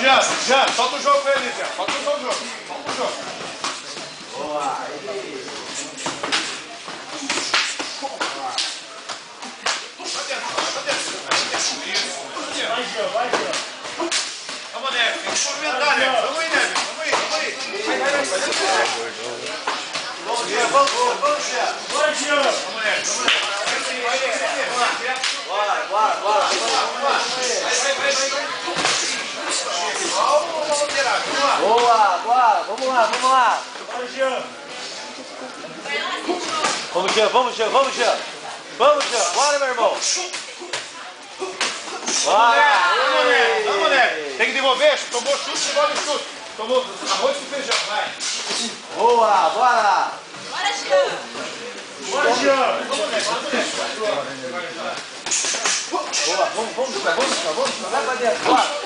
Jean, solta o jogo com ele, Jean. Solta o jogo. Solta o jogo. Boa. Vai, Jean, vai, Jean. Vamos, Neves. Tem que movimentar, Neves. Vamos aí, Neves. Vamos aí. Vai. Vamos, Jean. Vamos, Jean. Bora, Jean. Vamos, Neves. Bora. Boa. Vamos lá. Bora, Jean. Vamos, Jean. Bora, meu irmão. Bora. Vamos, Neves. Tem que devolver. Tomou chute, devolve chute. Tomou arroz com feijão. Vai. Boa, bora. Bora, Jean. Bora, Jean. Vamos, Neves. Boa, vamos, vai pra dentro. Bora.